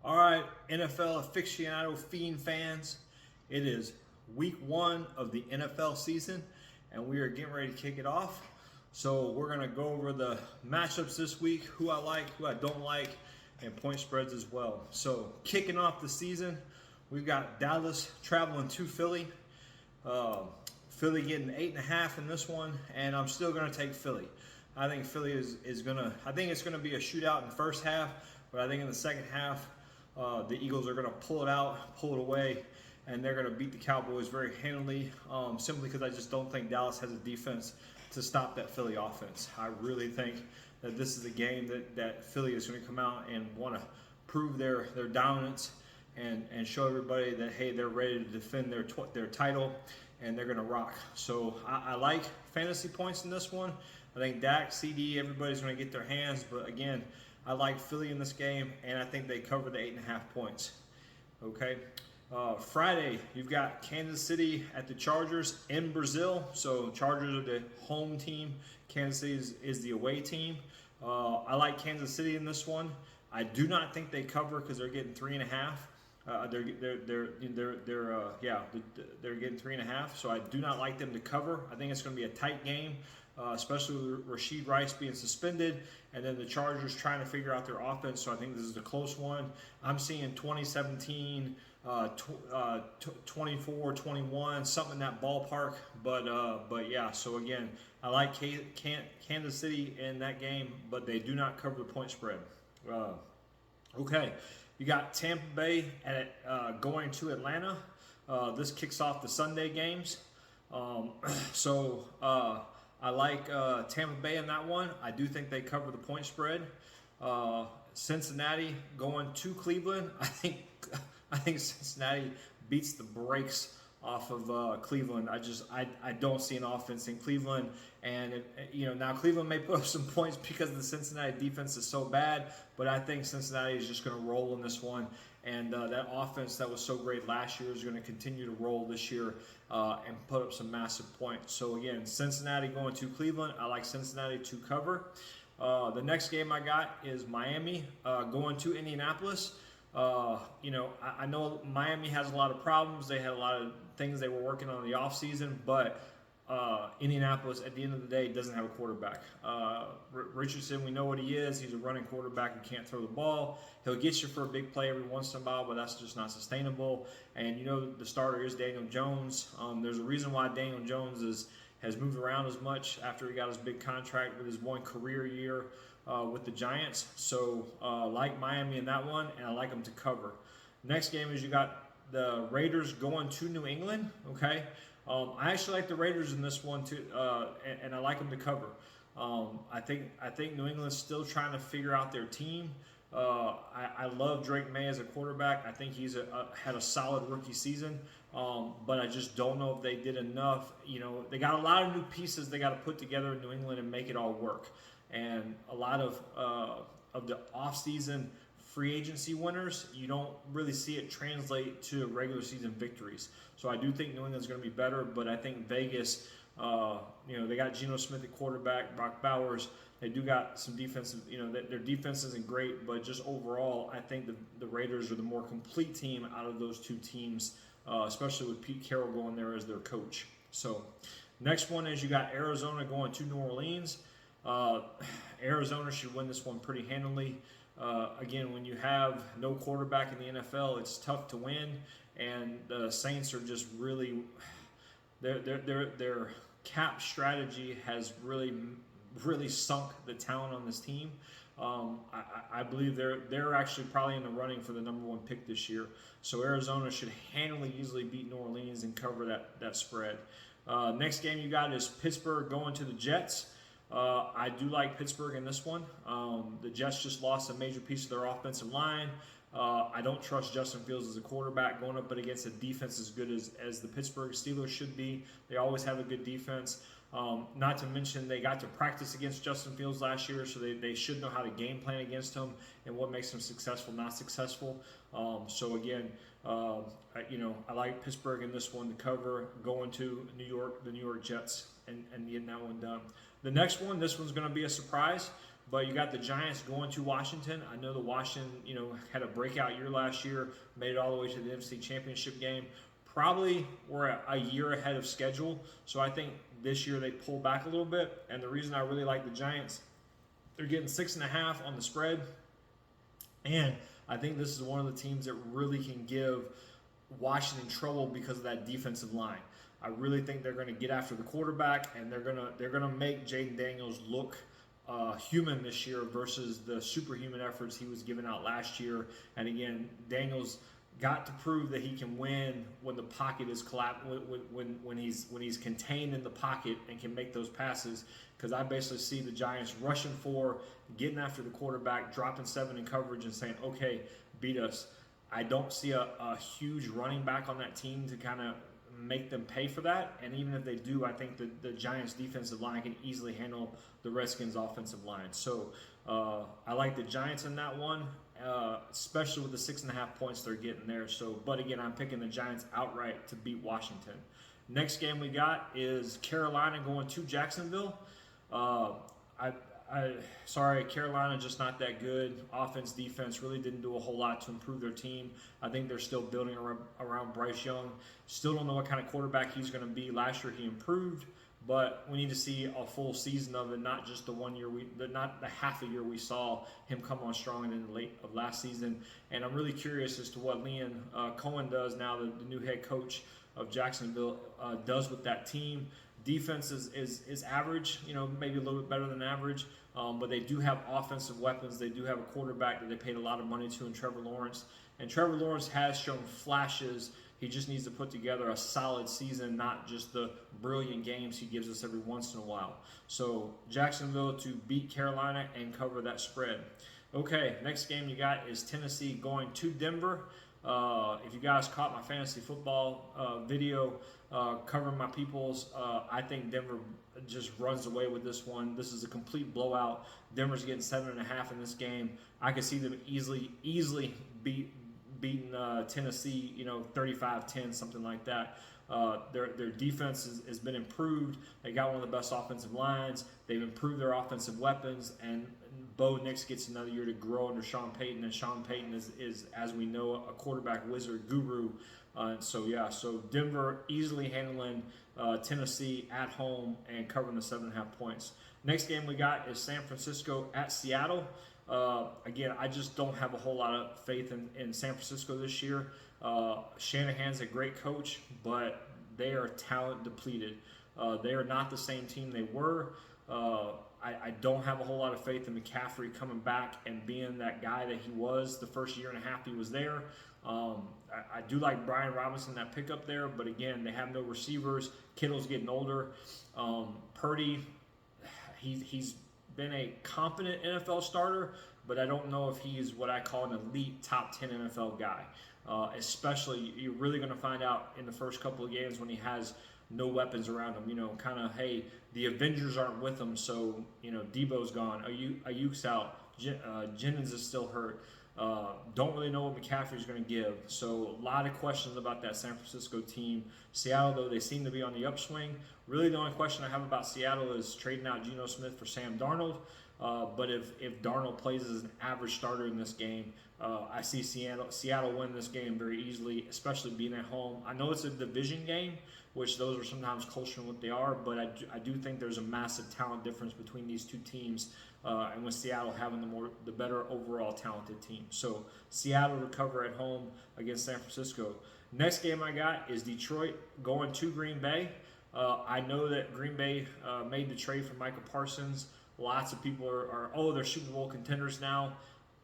All right, NFL Aficionado Fans, it is week one of the NFL season, and we are getting ready to kick it off. So we're going to go over the matchups this week, who I like, who I don't like, and point spreads as well. So kicking off the season, we've got Dallas traveling to Philly. Philly getting 8.5 in this one, and I'm still going to take Philly. I think Philly is going to, I think it's going to be a shootout in the first half, but I think in the second half, the Eagles are going to pull it out, pull it away, and they're going to beat the Cowboys very handily, simply because I just don't think Dallas has a defense to stop that Philly offense. I really think that this is a game that Philly is going to come out and want to prove their dominance and show everybody that, hey, they're ready to defend their title and they're going to rock. So I like fantasy points in this one. I think Dak, CD, everybody's going to get their hands, but again, I like Philly in this game, and I think they cover the 8.5 points. Okay. Friday, you've got Kansas City at the Chargers in Brazil. So Chargers are the home team. Kansas City is the away team. I like Kansas City in this one. I do not think they cover because they're getting 3.5. They're getting 3.5. So I do not like them to cover. I think it's going to be a tight game. Especially with Rashid Rice being suspended, and then the Chargers trying to figure out their offense. So I think this is a close one. I'm seeing 2017, 24, 21, something in that ballpark. But yeah. So again, I like Kansas City in that game, but they do not cover the point spread. Okay, you got Tampa Bay going to Atlanta. This kicks off the Sunday games. I like Tampa Bay in that one. I do think they cover the point spread. Cincinnati going to Cleveland. I think Cincinnati beats the brakes off of Cleveland. I don't see an offense in Cleveland, and now Cleveland may put up some points because the Cincinnati defense is so bad, but I think Cincinnati is just going to roll in this one. And that offense that was so great last year is going to continue to roll this year and put up some massive points. So again, Cincinnati going to Cleveland. I like Cincinnati to cover. The next game I got is Miami going to Indianapolis. I know Miami has a lot of problems. They had a lot of things they were working on in the offseason, but Indianapolis, at the end of the day, doesn't have a quarterback. Richardson, we know what he is. He's a running quarterback who can't throw the ball. He'll get you for a big play every once in a while, but that's just not sustainable. And the starter is Daniel Jones. There's a reason why Daniel Jones has moved around as much after he got his big contract with his one career year with the Giants. So like Miami in that one, and I like them to cover. Next game is you got the Raiders going to New England. Okay. I actually like the Raiders in this one too, and I like them to cover. I think New England's still trying to figure out their team. I love Drake May as a quarterback. I think he's had a solid rookie season, but I just don't know if they did enough. They got a lot of new pieces they got to put together in New England and make it all work. And a lot of the offseason free agency winners, you don't really see it translate to regular season victories. So I do think New England's going to be better, but I think Vegas, they got Geno Smith at quarterback, Brock Bowers. They do got some defensive, their defense isn't great, but just overall, I think the Raiders are the more complete team out of those two teams, especially with Pete Carroll going there as their coach. So next one is you got Arizona going to New Orleans. Arizona should win this one pretty handily. Again, when you have no quarterback in the NFL, it's tough to win, and the Saints are just really their cap strategy has really sunk the talent on this team. I believe they're actually probably in the running for the number one pick this year. So Arizona should handily, easily beat New Orleans and cover that spread. Next game you got is Pittsburgh going to the Jets. I do like Pittsburgh in this one. The Jets just lost a major piece of their offensive line. I don't trust Justin Fields as a quarterback going up against a defense as good as the Pittsburgh Steelers should be. They always have a good defense. Not to mention they got to practice against Justin Fields last year, so they should know how to game plan against him and what makes him successful, not successful. So again, I like Pittsburgh in this one to cover, going to the New York Jets, and getting that one done. The next one, this one's going to be a surprise. But you got the Giants going to Washington. I know the Washington, had a breakout year last year, made it all the way to the NFC Championship game. Probably we're a year ahead of schedule, so I think this year they pull back a little bit. And the reason I really like the Giants, they're getting 6.5 on the spread, and I think this is one of the teams that really can give Washington trouble because of that defensive line. I really think they're going to get after the quarterback, and they're gonna make Jaden Daniels look human this year versus the superhuman efforts he was giving out last year. And again, Daniels got to prove that he can win when the pocket is collapsed, when he's contained in the pocket and can make those passes. Because I basically see the Giants rushing for, getting after the quarterback, dropping 7 in coverage, and saying, "Okay, beat us." I don't see a huge running back on that team to kind of make them pay for that. And even if they do, I think the Giants defensive line can easily handle the Redskins offensive line. So I like the Giants in that one, especially with the 6.5 points they're getting there. So, but again, I'm picking the Giants outright to beat Washington. Next game we got is Carolina going to Jacksonville. Sorry, Carolina just not that good. Offense, defense really didn't do a whole lot to improve their team. I think they're still building around Bryce Young. Still don't know what kind of quarterback he's going to be. Last year he improved, but we need to see a full season of it, not just the 1 year not the half a year we saw him come on strong in the late of last season. And I'm really curious as to what Liam Cohen does now, the new head coach of Jacksonville, does with that team. Defense is average, maybe a little bit better than average, but they do have offensive weapons. They do have a quarterback that they paid a lot of money to in Trevor Lawrence. And Trevor Lawrence has shown flashes. He just needs to put together a solid season, not just the brilliant games he gives us every once in a while. So Jacksonville to beat Carolina and cover that spread. Okay, next game you got is Tennessee going to Denver. If you guys caught my fantasy football video covering my peoples, I think Denver just runs away with this one. This is a complete blowout. Denver's getting 7.5 in this game. I could see them easily beating Tennessee, 35-10, something like that. Their defense has been improved. They got one of the best offensive lines. They've improved their offensive weapons, and Bo Nix gets another year to grow under Sean Payton, and Sean Payton is as we know, a quarterback wizard guru. So Denver easily handling Tennessee at home and covering the 7.5 points. Next game we got is San Francisco at Seattle. Again, I just don't have a whole lot of faith in San Francisco this year. Shanahan's a great coach, but they are talent depleted. They are not the same team they were. I don't have a whole lot of faith in McCaffrey coming back and being that guy that he was the first year and a half he was there. I do like Brian Robinson, that pickup there, but again, they have no receivers. Kittle's getting older. Purdy, he's been a competent NFL starter, but I don't know if he's what I call an elite top 10 NFL guy. Especially, you're really going to find out in the first couple of games when he has no weapons around him. Kind of, hey, the Avengers aren't with him, so, Debo's gone. Ayuk's out. Jennings is still hurt. Don't really know what McCaffrey's going to give. So a lot of questions about that San Francisco team. Seattle, though, they seem to be on the upswing. Really, the only question I have about Seattle is trading out Geno Smith for Sam Darnold. But if Darnold plays as an average starter in this game, I see Seattle win this game very easily, especially being at home. I know it's a division game, which those are sometimes closer than what they are, but I do think there's a massive talent difference between these two teams, and with Seattle having the better overall talented team. So Seattle recover at home against San Francisco. Next game I got is Detroit going to Green Bay. I know that Green Bay made the trade for Micah Parsons. Lots of people are they're Super Bowl contenders now.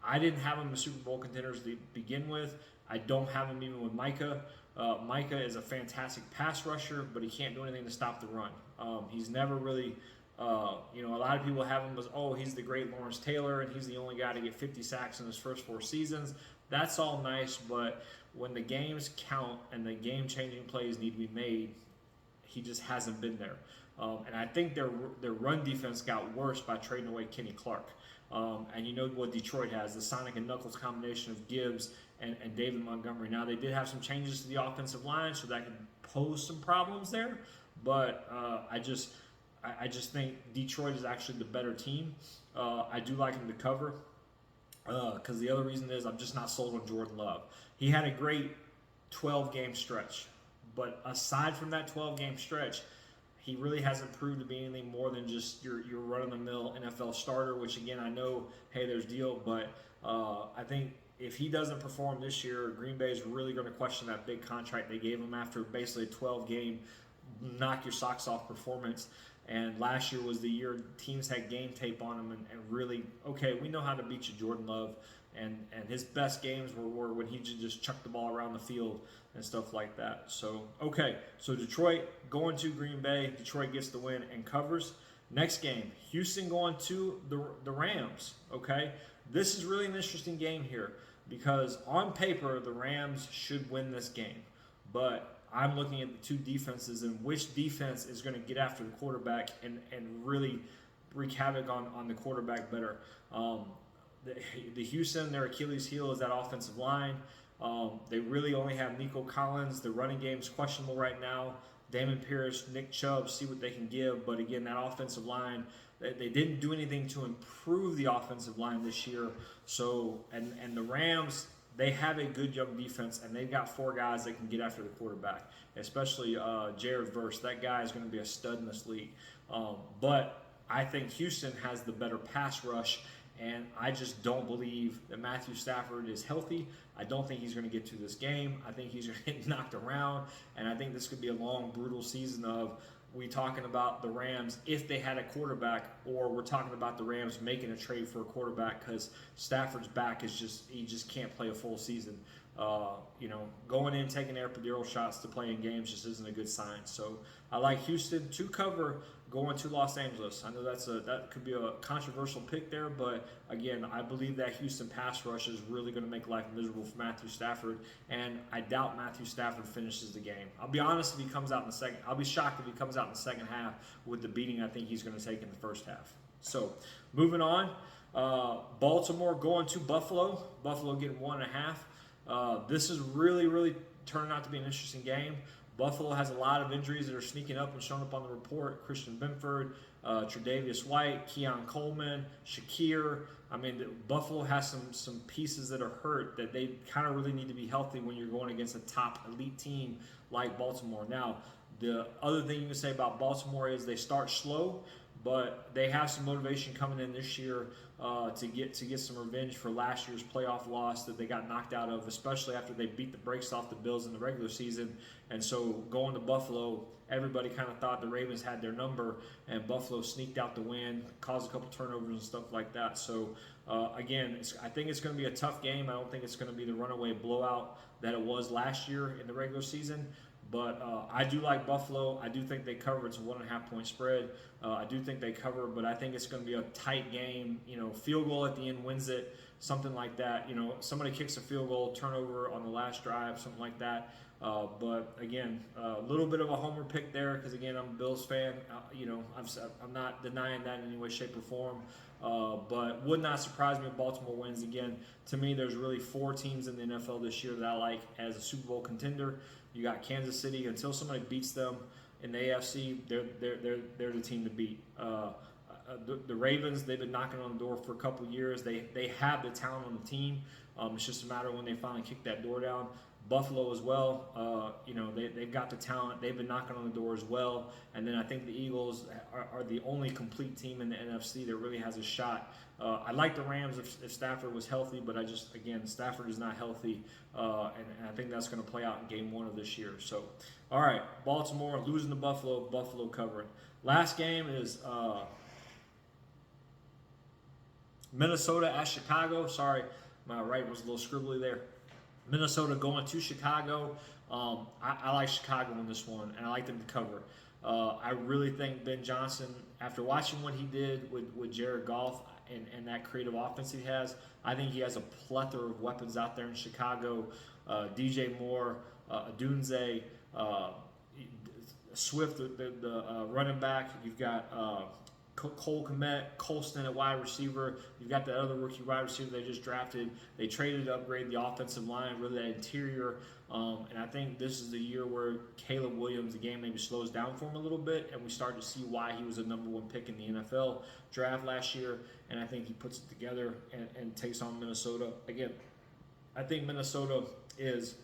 I didn't have them as Super Bowl contenders to begin with. I don't have them even with Micah. Micah is a fantastic pass rusher, but he can't do anything to stop the run. He's never really, a lot of people have him as, he's the great Lawrence Taylor, and he's the only guy to get 50 sacks in his first 4 seasons. That's all nice, but when the games count and the game-changing plays need to be made, he just hasn't been there. And I think their run defense got worse by trading away Kenny Clark. And you know what Detroit has, the Sonic and Knuckles combination of Gibbs and David Montgomery. Now, they did have some changes to the offensive line, so that could pose some problems there. But I just think Detroit is actually the better team. I do like him to cover because the other reason is I'm just not sold on Jordan Love. He had a great 12-game stretch, but aside from that 12-game stretch, he really hasn't proved to be anything more than just your run-of-the-mill NFL starter, which, again, I know, hey, there's deal, but I think if he doesn't perform this year, Green Bay is really going to question that big contract they gave him after basically a 12-game knock your socks off performance. And last year was the year teams had game tape on him and really, okay, we know how to beat you, Jordan Love. And his best games were when he just chucked the ball around the field and stuff like that. So, okay, so Detroit going to Green Bay. Detroit gets the win and covers. Next game, Houston going to the Rams, okay? This is really an interesting game here because on paper, the Rams should win this game. But I'm looking at the two defenses and which defense is going to get after the quarterback and really wreak havoc on the quarterback better. The Houston, their Achilles heel is that offensive line. They really only have Nico Collins. The running game's questionable right now. Damon Pierce, Nick Chubb, see what they can give. But again, that offensive line, they didn't do anything to improve the offensive line this year. So, and the Rams, they have a good young defense, and they've got 4 guys that can get after the quarterback, especially Jared Verse. That guy is going to be a stud in this league. But I think Houston has the better pass rush, and I just don't believe that Matthew Stafford is healthy. I don't think he's going to get to this game. I think he's going to get knocked around, and I think this could be a long, brutal season of we talking about the Rams if they had a quarterback, or we're talking about the Rams making a trade for a quarterback because Stafford's back is he just can't play a full season. Going in taking epidural shots to play in games just isn't a good sign. So I like Houston to cover going to Los Angeles. I know that could be a controversial pick there, but again, I believe that Houston pass rush is really going to make life miserable for Matthew Stafford, and I doubt Matthew Stafford finishes the game. I'll be honest if he comes out in the second. I'll be shocked if he comes out in the second half with the beating I think he's going to take in the first half. So moving on, Baltimore going to Buffalo. Buffalo getting 1.5. This is really turning out to be an interesting game. Buffalo has a lot of injuries that are sneaking up and showing up on the report. Christian Benford, Tre'Davious White, Keon Coleman, Shakir. I mean, Buffalo has some pieces that are hurt that they kind of really need to be healthy when you're going against a top elite team like Baltimore. Now, the other thing you can say about Baltimore is they start slow, but they have some motivation coming in this year to get some revenge for last year's playoff loss that they got knocked out of, especially after they beat the brakes off the Bills in the regular season. And so going to Buffalo, everybody kind of thought the Ravens had their number, and Buffalo sneaked out the win, caused a couple turnovers and stuff like that. So again, I think it's going to be a tough game. I don't think it's going to be the runaway blowout that it was last year in the regular season. But I do like Buffalo. I do think they cover. It's a 1.5-point spread. I do think they cover, but I think it's going to be a tight game. Field goal at the end wins it, something like that. Somebody kicks a field goal, turnover on the last drive, something like that. But again, a little bit of a homer pick there because again, I'm a Bills fan. I'm not denying that in any way, shape, or form. But would not surprise me if Baltimore wins again. To me, there's really 4 teams in the NFL this year that I like as a Super Bowl contender. You got Kansas City. Until somebody beats them in the AFC, they're the team to beat. The Ravens, they've been knocking on the door for a couple of years. They have the talent on the team. It's just a matter of when they finally kick that door down. Buffalo as well. They've got the talent. They've been knocking on the door as well. And then I think the Eagles are the only complete team in the NFC that really has a shot. I like the Rams if Stafford was healthy, but Stafford is not healthy, and I think that's going to play out in Game 1 of this year. So, all right, Baltimore losing to Buffalo, Buffalo covering. Last game is Minnesota at Chicago. Sorry, my right was a little scribbly there. Minnesota going to Chicago. I like Chicago in this one, and I like them to cover. I really think Ben Johnson, after watching what he did with Jared Goff and that creative offense he has, I think he has a plethora of weapons out there in Chicago. DJ Moore, Adunze, Swift, the running back. You've got Cole Kmet, Colston at wide receiver. You've got the other rookie wide receiver they just drafted. They traded to upgrade the offensive line, really that interior. And I think this is the year where Caleb Williams, the game maybe slows down for him a little bit, and we start to see why he was a #1 pick in the NFL draft last year. And I think he puts it together and takes on Minnesota. Again, I think Minnesota is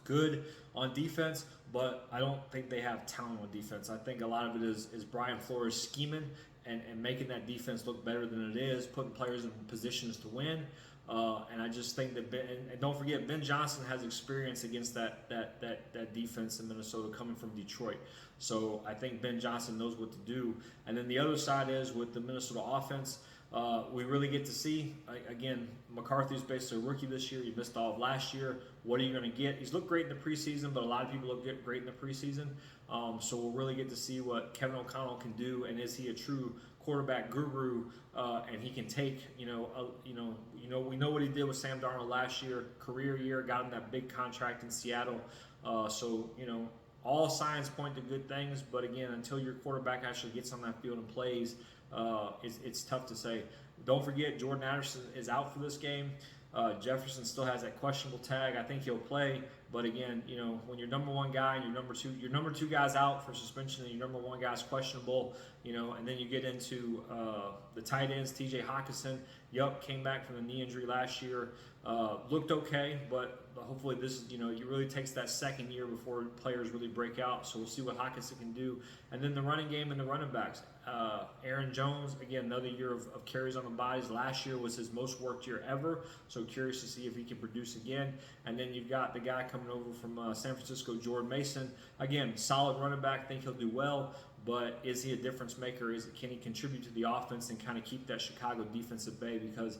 good on defense, but I don't think they have talent on defense. I think a lot of it is Brian Flores scheming and making that defense look better than it is, putting players in positions to win. And I just think that and don't forget, Ben Johnson has experience against that defense in Minnesota coming from Detroit. So I think Ben Johnson knows what to do. And then the other side is with the Minnesota offense, we really get to see, again, McCarthy's basically a rookie this year. He missed all of last year. What are you going to get? He's looked great in the preseason, but a lot of people look great in the preseason. So we'll really get to see what Kevin O'Connell can do, and is he a true quarterback guru? And he can take, we know what he did with Sam Darnold last year, career year, got him that big contract in Seattle. So all signs point to good things, but again, until your quarterback actually gets on that field and plays, it's tough to say. Don't forget, Jordan Addison is out for this game. Jefferson still has that questionable tag. I think he'll play, but again, when your #1 guy and your number two guy's out for suspension, and your #1 guy's questionable, and then you get into the tight ends. T.J. Hawkinson, came back from the knee injury last year, looked okay, but hopefully this is, it really takes that second year before players really break out. So we'll see what Hawkinson can do, and then the running game and the running backs. Aaron Jones, again, another year of carries on the bodies. Last year was his most worked year ever, so curious to see if he can produce again. And then you've got the guy coming over from San Francisco, Jordan Mason. Again, solid running back, think he'll do well, but is he a difference maker? Can he contribute to the offense and kind of keep that Chicago defense at bay? Because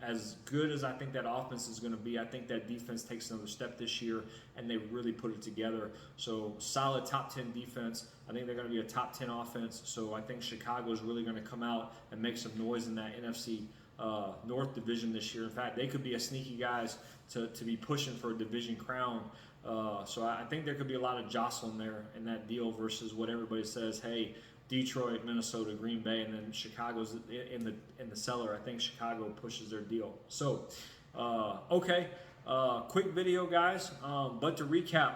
as good as I think that offense is going to be, I think that defense takes another step this year, and they really put it together. So solid top 10 defense. I think they're going to be a top 10 offense. So I think Chicago is really going to come out and make some noise in that NFC North division this year. In fact, they could be a sneaky guys to be pushing for a division crown. So I think there could be a lot of jostling there in that deal versus what everybody says, hey, Detroit, Minnesota, Green Bay, and then Chicago's in the cellar. I think Chicago pushes their deal. So, okay, quick video, guys. But to recap,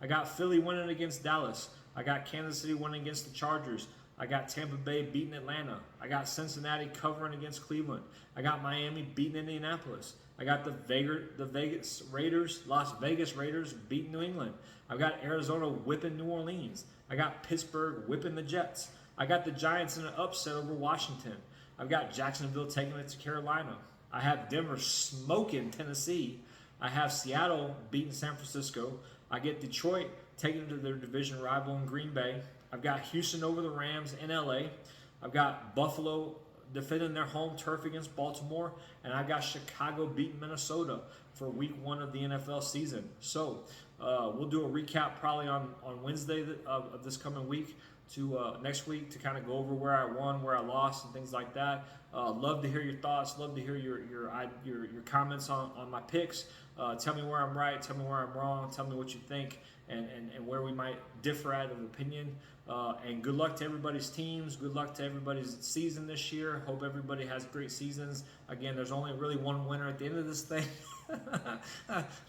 I got Philly winning against Dallas. I got Kansas City winning against the Chargers. I got Tampa Bay beating Atlanta. I got Cincinnati covering against Cleveland. I got Miami beating Indianapolis. I got the Vegas Raiders, Las Vegas Raiders beating New England. I've got Arizona whipping New Orleans. I got Pittsburgh whipping the Jets. I got the Giants in an upset over Washington. I've got Jacksonville taking it to Carolina. I have Denver smoking Tennessee. I have Seattle beating San Francisco. I get Detroit taking it to their division rival in Green Bay. I've got Houston over the Rams in LA. I've got Buffalo defending their home turf against Baltimore. And I've got Chicago beating Minnesota for week 1 of the NFL season. So we'll do a recap probably on Wednesday of this coming week to next week to kind of go over where I won, where I lost, and things like that. Love to hear your thoughts. Love to hear your comments on my picks. Tell me where I'm right. Tell me where I'm wrong. Tell me what you think and where we might differ out of opinion. And good luck to everybody's teams. Good luck to everybody's season this year. Hope everybody has great seasons. Again, there's only really one winner at the end of this thing.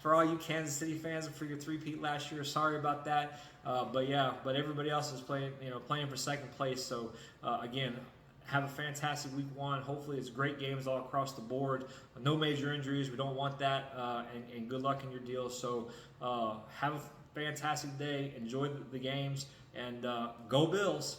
For all you Kansas City fans and for your three-peat last year, sorry about that. But everybody else is playing for second place. So again, have a fantastic week 1. Hopefully it's great games all across the board. No major injuries. We don't want that. And good luck in your deal. So have a fantastic day. Enjoy the games. And go Bills.